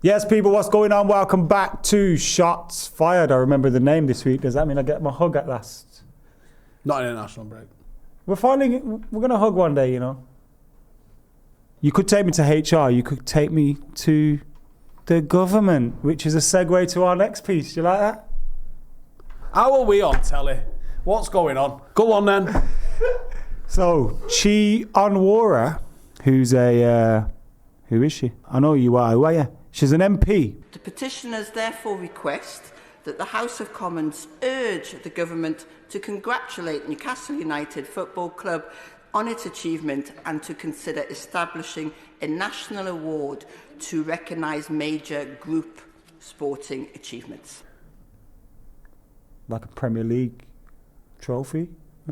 Yes, people, what's going on? Welcome back to Shots Fired. I remember the name this week. Does that mean I get my hug at last? Not an international break. We're going to hug one day, you know. You could take me to HR. You could take me to the government, which is a segue to our next piece. Do you like that? How are we on telly? What's going on? Go on then. So, Chi Onwora, who's who is she? I know you are. Who are you? She's an MP. The petitioners therefore request that the House of Commons urge the government to congratulate Newcastle United Football Club on its achievement and to consider establishing a national award to recognise major group sporting achievements. Like a Premier League trophy,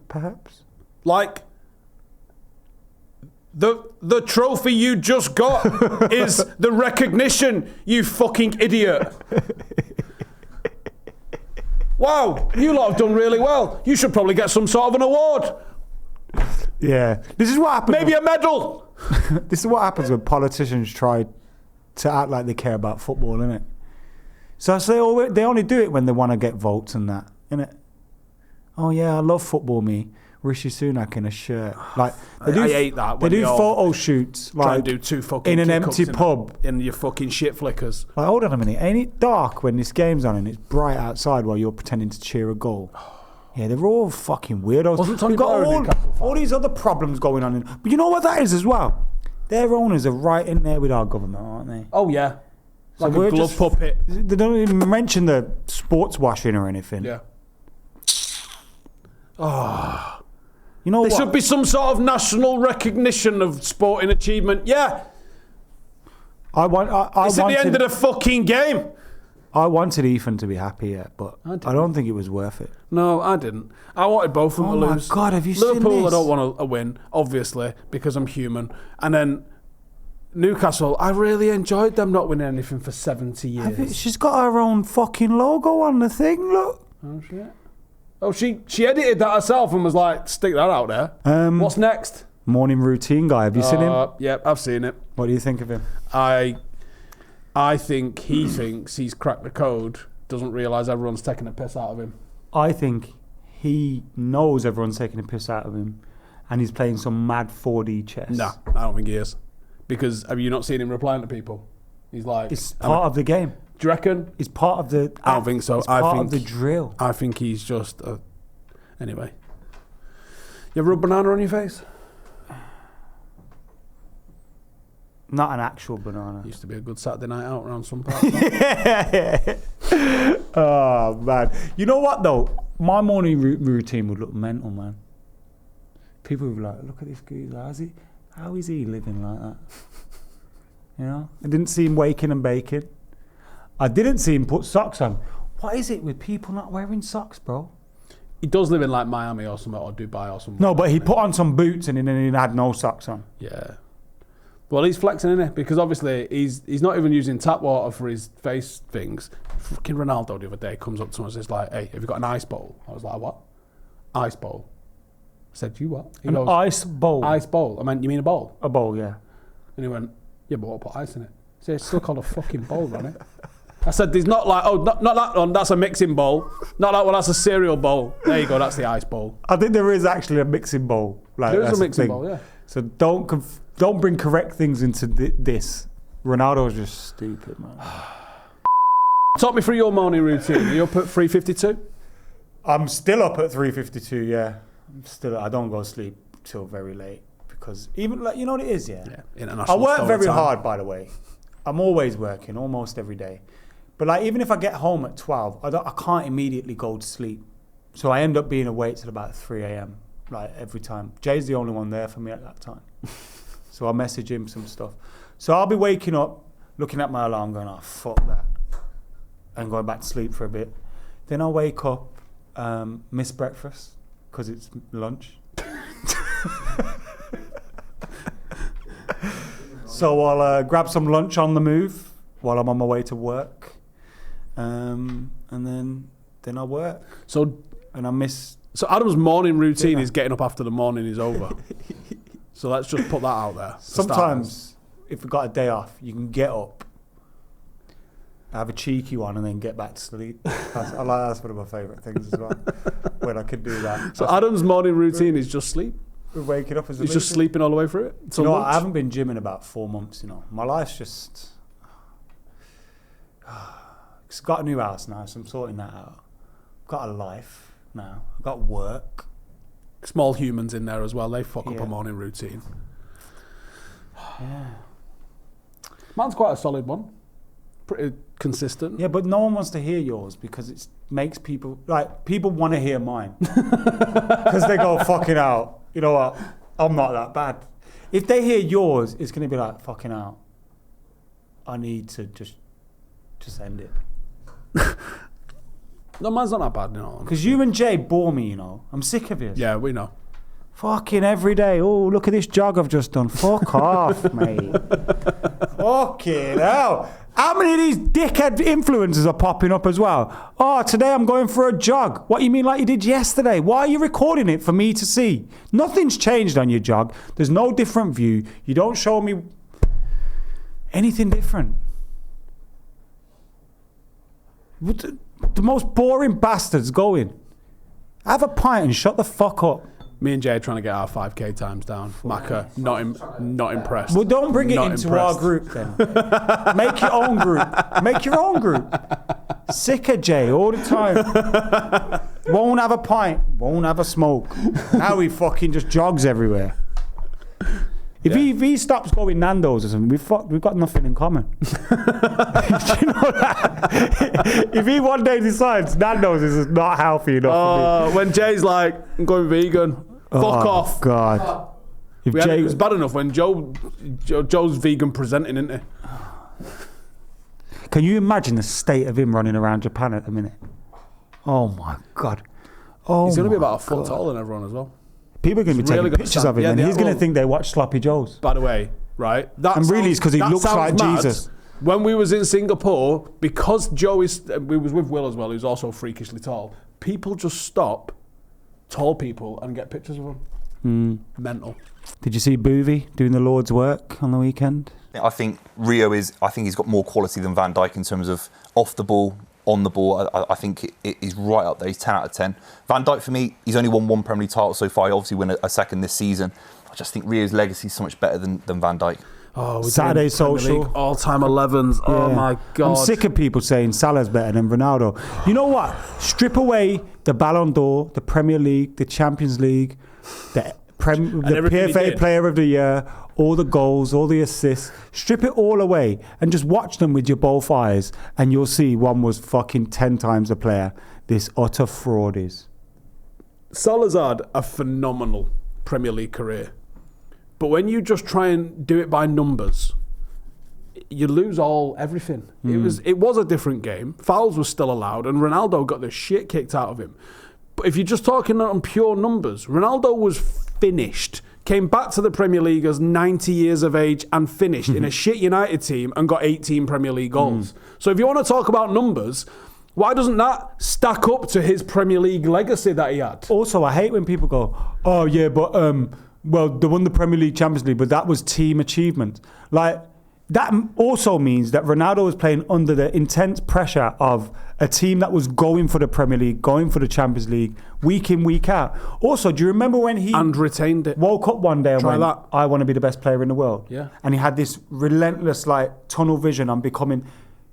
perhaps? Like, the trophy you just got is the recognition, you fucking idiot. Wow, you lot have done really well. You should probably get some sort of an award. Yeah. This is what happens. Maybe a medal. This is what happens when politicians try to act like they care about football, innit? So they only do it when they want to get votes and that, innit? Oh yeah, I love football, me. Rishi Sunak in a shirt. Like I hate that. They do photo shoots like try and do two fucking in an empty pub in your fucking shit flickers. Like, hold on a minute, ain't it dark when this game's on and it's bright outside while you're pretending to cheer a goal? Yeah, they're all fucking weirdos. We've got all these other problems going on. But you know what that is as well? Their owners are right in there with our government, aren't they? Oh yeah, so like a glove puppet. They don't even mention the sports washing or anything. Yeah. Oh. You know there should be some sort of national recognition of sporting achievement. Yeah. It's at the end of the fucking game. I wanted Ethan to be happier, but I don't think it was worth it. No, I didn't. I wanted both of them to lose. Oh my God, have you seen this? Liverpool, I don't want a win, obviously, because I'm human. And then Newcastle, I really enjoyed them not winning anything for 70 years. She's got her own fucking logo on the thing, look. Oh, shit. Oh, she edited that herself and was like, stick that out there. What's next? Morning routine guy. Have you seen him? Yep, I've seen it. What do you think of him? I think he thinks he's cracked the code, doesn't realise everyone's taking a piss out of him. I think he knows everyone's taking a piss out of him and he's playing some mad 4D chess. Nah, I don't think he is. Because have you not seen him replying to people? He's like... It's part of the game. Do you reckon? It's part of the... I don't think so. It's part of the drill. I think he's just... Anyway. You ever rub banana on your face? Not an actual banana. Used to be a good Saturday night out around some parts. Yeah. Oh, man. You know what, though? My morning routine would look mental, man. People would be like, look at this guy. How is he living like that? You know? I didn't see him waking and baking. I didn't see him put socks on. What is it with people not wearing socks, bro? He does live in like Miami or something, or Dubai or something. No, but he put on some boots and then he had no socks on. Yeah. Well, he's flexing, isn't he? Because obviously he's not even using tap water for his face things. Fucking Ronaldo the other day comes up to us and says like, hey, have you got an ice bowl? I was like, what? Ice bowl. I said, you what? He goes, ice bowl? Ice bowl. I meant, you mean a bowl? A bowl, yeah. And he went, yeah, but what, put ice in it? I said, it's still called a fucking bowl, Ronnie. I said, there's not like, not that one, that's a mixing bowl. Not that one, that's a cereal bowl. There you go, that's the ice bowl. I think there is actually a mixing bowl. Like, there is a mixing bowl, yeah. So don't bring correct things into this. Ronaldo's just stupid, man. Talk me through your morning routine. Are you up at 3:52? I'm still up at 3:52, yeah. I don't go to sleep till very late because even, like, you know what it is, yeah? Yeah, international. I work very hard, by the way. I'm always working, almost every day. But like, even if I get home at 12, I can't immediately go to sleep. So I end up being awake till about 3 a.m. like every time. Jay's the only one there for me at that time. So I'll message him some stuff. So I'll be waking up, looking at my alarm going, oh, fuck that. And going back to sleep for a bit. Then I'll wake up, miss breakfast, because it's lunch. So I'll grab some lunch on the move while I'm on my way to work. And then I'll work. And I miss... So Adam's morning routine is getting up after the morning is over. So let's just put that out there. Sometimes, if we've got a day off, you can get up have a cheeky one, and then get back to sleep. That's one of my favourite things as well, when I could do that. So Adam's morning routine is just sleep? Waking up as a He's just sleeping all the way through it? You know what, I haven't been gymming about 4 months, you know. My life's just... I've got a new house now, so I'm sorting that out. I've got a life now. I've got work. Small humans in there as well. They fuck up a morning routine. Yeah. Mine's quite a solid one. Pretty consistent. Yeah, but no one wants to hear yours because it makes people... Like, people want to hear mine. Because they go, fucking out. You know what? I'm not that bad. If they hear yours, it's going to be like, fucking out. I need to just end it. No, mine's not that bad, you know. Because you and Jay bore me, you know. I'm sick of it. Yeah, we know. Fucking every day. Oh, look at this jog I've just done. Fuck off, mate. Fucking hell. How many of these dickhead influencers are popping up as well? Oh, today I'm going for a jog. What you mean like you did yesterday? Why are you recording it for me to see? Nothing's changed on your jog. There's no different view. You don't show me anything different. The most boring bastards going. Have a pint and shut the fuck up. Me and Jay are trying to get our 5k times down. Macca, not impressed. Well, don't bring it Not into impressed. our group then. Make your own group. Make your own group. Sick of Jay all the time. Won't have a pint. Won't have a smoke. Now he fucking just jogs everywhere. If he stops going Nando's or something, we've got nothing in common. Do you know that? If he one day decides Nando's is not healthy enough for me. When Jay's like, I'm going vegan, fuck off. God. If It was bad enough when Joe's vegan presenting, isn't he? Can you imagine the state of him running around Japan at the minute? Oh my God. He's going to be about a foot taller than everyone as well. People are going to be taking pictures of him, and he's going to think they watch Sloppy Joes. By the way, right? And really, it's because he looks like Jesus. When we was in Singapore, because Joe is, we was with Will as well, who's also freakishly tall. People just stop tall people and get pictures of them. Mental. Did you see Boovy doing the Lord's work on the weekend? I think he's got more quality than Van Dijk in terms of off the ball, on the ball. I think it is right up there. He's 10 out of 10. Van Dijk, for me, he's only won one Premier League title so far. He obviously win a second this season. I just think Rio's legacy is so much better than Van Dijk. Oh, Saturday social. All-time 11s. Yeah. Oh, my God. I'm sick of people saying Salah's better than Ronaldo. You know what? Strip away the Ballon d'Or, the Premier League, the Champions League, the PFA Player of the Year, all the goals, all the assists. Strip it all away and just watch them with your both eyes, and you'll see one was fucking 10 times the player this utter fraud is. Salah's had a phenomenal Premier League career. But when you just try and do it by numbers, you lose everything. It was a different game. Fouls were still allowed, and Ronaldo got the shit kicked out of him. But if you're just talking on pure numbers, Ronaldo was finished. Came back to the Premier League as 90 years of age and finished in a shit United team and got 18 Premier League goals. So if you want to talk about numbers, why doesn't that stack up to his Premier League legacy that he had? Also, I hate when people go, oh yeah, but well, they won the Premier League, Champions League, but that was team achievement. Like, that also means that Ronaldo was playing under the intense pressure of a team that was going for the Premier League, going for the Champions League, week in, week out. Also, do you remember when he... And retained it. Woke up one day and went, I want to be the best player in the world. Yeah. And he had this relentless, tunnel vision on becoming...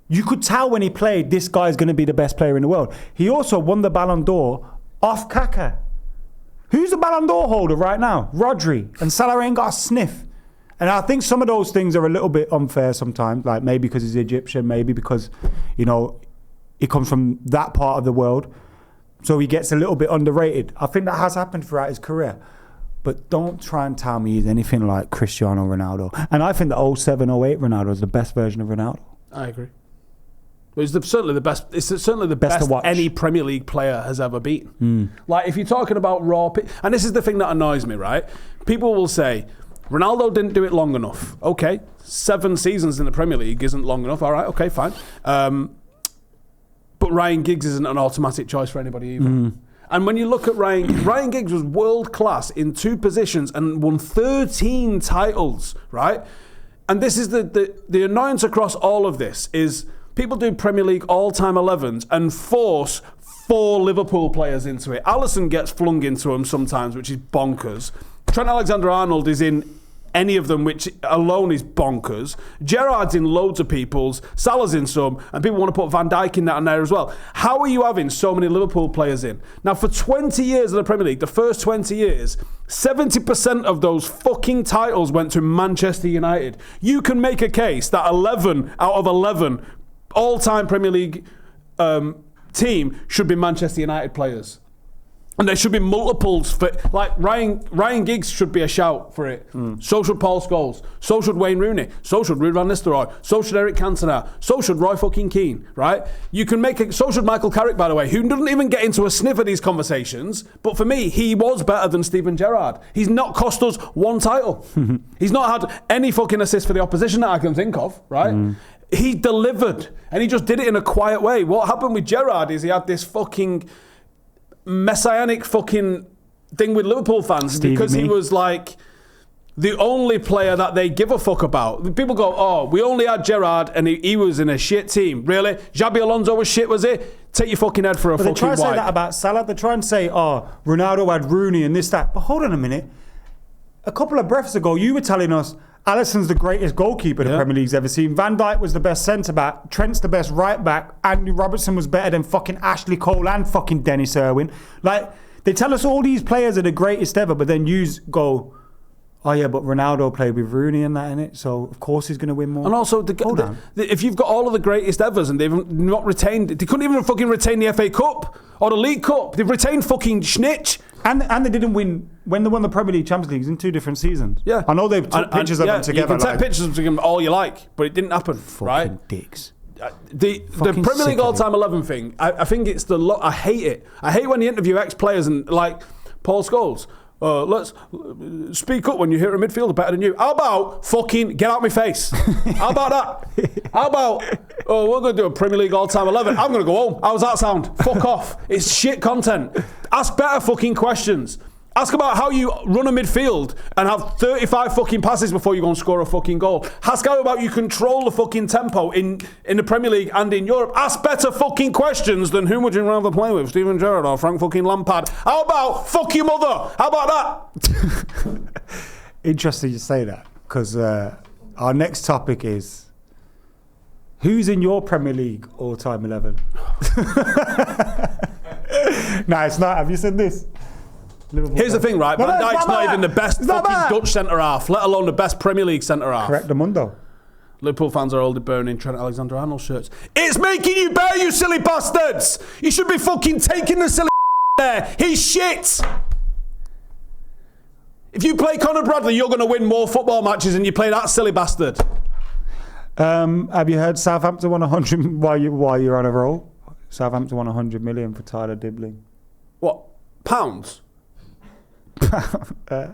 You could tell when he played, this guy's going to be the best player in the world. He also won the Ballon d'Or off Kaka. Who's the Ballon d'Or holder right now? Rodri. And Salah ain't got a sniff. And I think some of those things are a little bit unfair sometimes, like maybe because he's Egyptian, maybe because, he comes from that part of the world. So he gets a little bit underrated. I think that has happened throughout his career. But don't try and tell me he's anything like Cristiano Ronaldo. And I think the 07-08 Ronaldo is the best version of Ronaldo. I agree. But it's certainly the best. It's certainly the best to watch. Any Premier League player has ever beaten. Like, if you're talking about raw, and this is the thing that annoys me, right? People will say, Ronaldo didn't do it long enough. Okay, 7 seasons in the Premier League isn't long enough. All right, okay, fine. But Ryan Giggs isn't an automatic choice for anybody either. And when you look at Ryan Giggs was world class in 2 positions and won 13 titles, right? And this is the annoyance across all of this is people do Premier League all-time 11s and force 4 Liverpool players into it. Alisson gets flung into them sometimes, which is bonkers. Trent Alexander-Arnold is in any of them, which alone is bonkers. Gerrard's in loads of people's, Salah's in some, and people want to put Van Dijk in that and there as well. How are you having so many Liverpool players in? Now, for 20 years of the Premier League, the first 20 years, 70% of those fucking titles went to Manchester United. You can make a case that 11 out of 11 all-time Premier League team should be Manchester United players. And there should be multiples for, like, Ryan Giggs should be a shout for it. So should Paul Scholes. So should Wayne Rooney. So should Ruud van Nistelrooy. So should Eric Cantona. So should Roy fucking Keane, right? You can make it. So should Michael Carrick, by the way, who doesn't even get into a sniff of these conversations. But for me, he was better than Steven Gerrard. He's not cost us 1 title. He's not had any fucking assist for the opposition that I can think of, right? He delivered, and he just did it in a quiet way. What happened with Gerrard is he had this fucking messianic fucking thing with Liverpool fans because he was like the only player that they give a fuck about. People go, oh, we only had Gerrard and he was in a shit team. Really? Xabi Alonso was shit, was it? Take your fucking head for a fucking wipe. They try to say that about Salah. They try and say, oh, Ronaldo had Rooney and this, that. But hold on a minute. A couple of breaths ago, you were telling us Alisson's the greatest goalkeeper the Premier League's ever seen. Van Dijk was the best centre-back. Trent's the best right-back. Andy Robertson was better than fucking Ashley Cole and fucking Dennis Irwin. Like, they tell us all these players are the greatest ever, but then you go, oh yeah, but Ronaldo played with Rooney and that in it, so of course he's going to win more. And also, if you've got all of the greatest evers and they've not retained, they couldn't even fucking retain the FA Cup or the League Cup. They've retained fucking Schnitch. And they didn't win when they won the Premier League, Champions League in 2 different seasons. Yeah, I know they took pictures of them together. You can take pictures of them all you like, but it didn't happen. Fucking right? dicks. The Premier League all-time 11 thing, I think it's I hate it. I hate when you interview ex-players and like Paul Scholes. Let's speak up when you hear a midfielder better than you. How about fucking get out my face? How about that? How about, we're going to do a Premier League all-time 11. I'm going to go home. How's that sound? Fuck off. It's shit content. Ask better fucking questions. Ask about how you run a midfield and have 35 fucking passes before you go and score a fucking goal. Ask how about you control the fucking tempo in the Premier League and in Europe. Ask better fucking questions than who would you rather play with, Steven Gerrard or Frank fucking Lampard. How about fuck your mother? How about that? Interesting you say that, because our next topic is who's in your Premier League all-time 11? No, it's not. Have you said this? Liverpool Here's the thing, right? Van Dijk's not even the best fucking Dutch centre-half, let alone the best Premier League centre-half. Correct the mundo. Liverpool fans are already burning Trent Alexander-Arnold shirts. It's making you bear, you silly bastards! You should be fucking taking the silly there. He's shit! If you play Conor Bradley, you're going to win more football matches than you play that silly bastard. Have you heard Southampton won 100 while you're on a roll? Southampton won 100 million for Tyler Dibling. What? Pounds?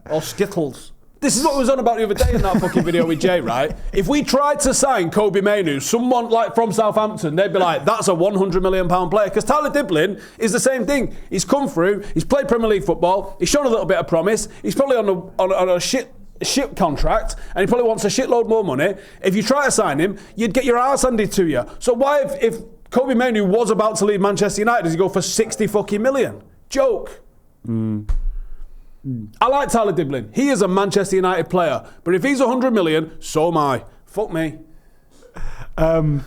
Or skittles? This is what was on about the other day in that fucking video with Jay, right? If we tried to sign Kobe Mainoo, someone like from Southampton, they'd be like, that's a £100 million player. Because Tyler Dibling is the same thing. He's come through, he's played Premier League football, he's shown a little bit of promise, he's probably on a shit contract, and he probably wants a shitload more money. If you try to sign him, you'd get your arse handed to you. So why, if Kobe Mainoo was about to leave Manchester United, does he go for 60 fucking million? Joke. I like Tyler Dibling. He is a Manchester United player. But if he's 100 million, so am I. Fuck me. Did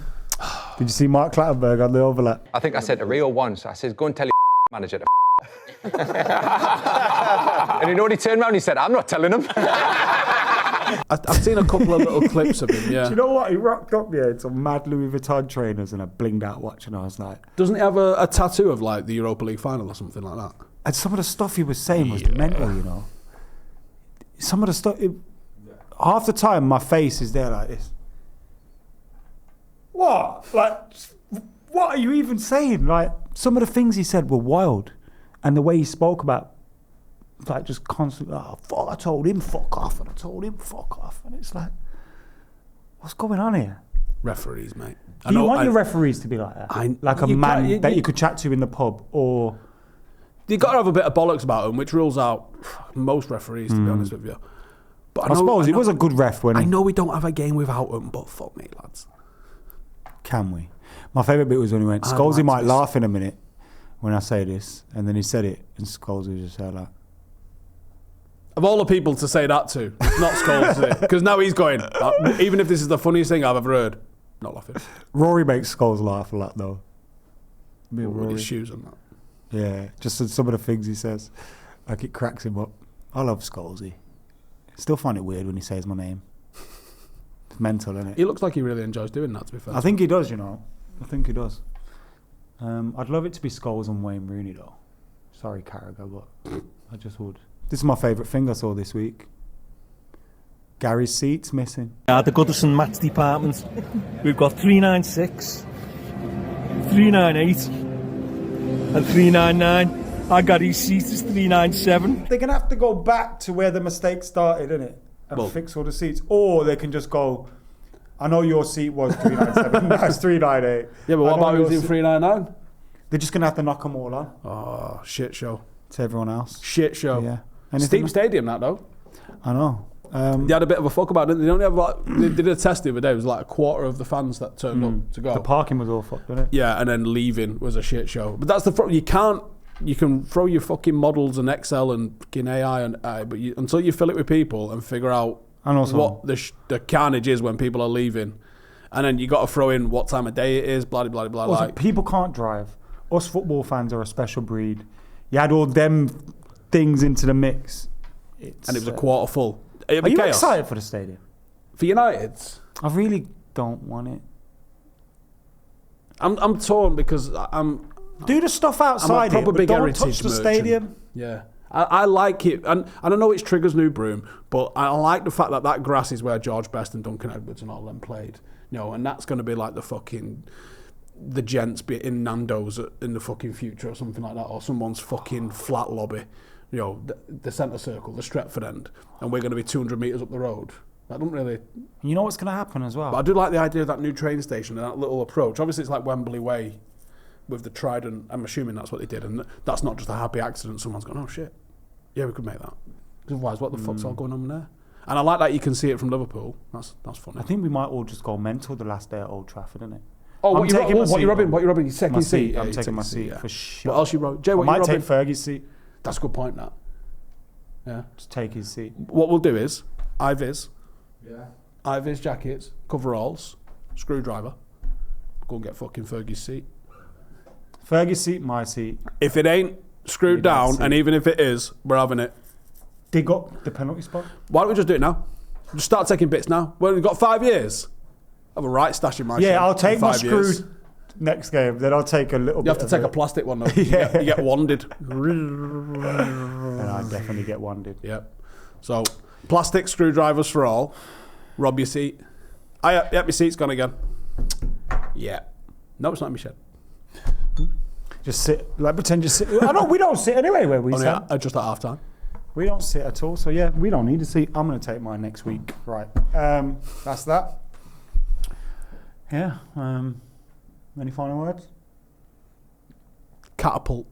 you see Mark Clattenburg on the overlap? I think I said to Rio once, I said, go and tell your manager to and you know what he turned around and he said, I'm not telling him. I've seen a couple of little clips of him, yeah. Do you know what? He rocked up here in some mad Louis Vuitton trainers and a blinged out watch, and I was like... Doesn't he have a tattoo of like the Europa League final or something like that? And some of the stuff he was saying was mental, you know. Some of the stuff... half the time, my face is there like this. What? Like, what are you even saying? Like, some of the things he said were wild. And the way he spoke about, like, just constantly, oh, fuck, I told him fuck off, and I told him fuck off. And it's like, what's going on here? Referees, mate. Do you want your referees to be like that? Like a man that you could chat to in the pub, or... You've got to have a bit of bollocks about them, which rules out most referees, to be honest with you. But I suppose he was a good ref when... I know we don't have a game without them, but fuck me, lads. Can we? My favourite bit was when he went, I'd Scholesy like might to- laugh in a minute when I say this. And then he said it, and Scholesy just said like, Of all the people to say that to, it's not Scholes, because now he's going, even if this is the funniest thing I've ever heard, not laughing. Rory makes Scholes laugh a lot though. Me and With Rory. his shoes and that. Yeah, just some of the things he says. Like it cracks him up. I love Scholesy. Still find it weird when he says my name. It's mental, isn't it? He looks like he really enjoys doing that, to be fair. I think he does, you know. I think he does. I'd love it to be Scholes and Wayne Rooney, though. Sorry, Carragher, but I just would. This is my favourite thing I saw this week. Gary's seat's missing. The Goodison match department. We've got 396, 398, and 399. Our Gary's seat is 397. They're going to have to go back to where the mistake started, innit? And fix all the seats. Or they can just go, I know your seat was 397, now it's 398. Yeah, but what about who's in 399? They're just going to have to knock them all on Oh, shit show. to everyone else. Shit show. Yeah. Steep stadium, that though. I know. They had a bit of a fuck about it. They only have like, they did a test the other day. It was like a quarter of the fans that turned up to go. The parking was all fucked, wasn't it? Yeah, and then leaving was a shit show. But that's the problem. You can throw your fucking models and Excel and fucking AI and but until you fill it with people and figure out And also, what the carnage is when people are leaving, and then you got to throw in what time of day it is, blah blah blah blah. also, Like people can't drive. Us football fans are a special breed. You add all them things into the mix. and it was a quarter full. It'd Are be you chaos. excited for the stadium? For United? I really don't want it. I'm torn because I'm Do the stuff outside proper it, but big don't heritage touch the merchant. stadium. Yeah. I like it, and I know it's Trigger's new broom, but I like the fact that grass is where George Best and Duncan Edwards and all them played, you know, and that's going to be like the gents be in Nando's in the fucking future or something like that, or someone's fucking flat lobby, you know, the centre circle, the Stretford end, and we're going to be 200 metres up the road. That don't really. You know what's going to happen as well? But I do like the idea of that new train station and that little approach. Obviously, it's like Wembley Way with the Trident. I'm assuming that's what they did, and that's not just a happy accident. Someone's gone, oh shit, yeah, we could make that. Otherwise, what the fuck's all going on there? And I like that you can see it from Liverpool. That's funny. I think we might all just go mental the last day at Old Trafford, innit? Oh, I'm what you taking my seat, robbing? bro. What you robbing? Your second My seat. seat. Yeah, I'm you're taking my the seat yeah. for sure. What else you robbing? Jay, I what you might robbing? take Fergie's seat. That's a good point. That. Yeah. Just take his seat. What we'll do is Ivies, jackets, coveralls, screwdriver. Go and get fucking Fergie's seat. Fergie's seat, my seat. If it ain't screwed Your dad's down, seat. and even if it is, we're having it. Dig up the penalty spot. Why don't we just do it now? Just start taking bits now. Well, we've got 5 years. I have a right stash in my Yeah, shed I'll for take my 5 years. screw next game. Then I'll take a little You bit. have to take a plastic one though. Yeah. You get wanded. And I definitely get wanded. Yep. So, plastic screwdrivers for all. Rob your seat. Yep, my seat's gone again. Yeah. No, it's not in my shed. Just sit, like pretend you sit. I know we don't sit anyway where we Only sit. just at half time. We don't sit at all. So yeah, we don't need a seat. I'm going to take mine next week. Right. That's that. Yeah. Any final words? Catapult.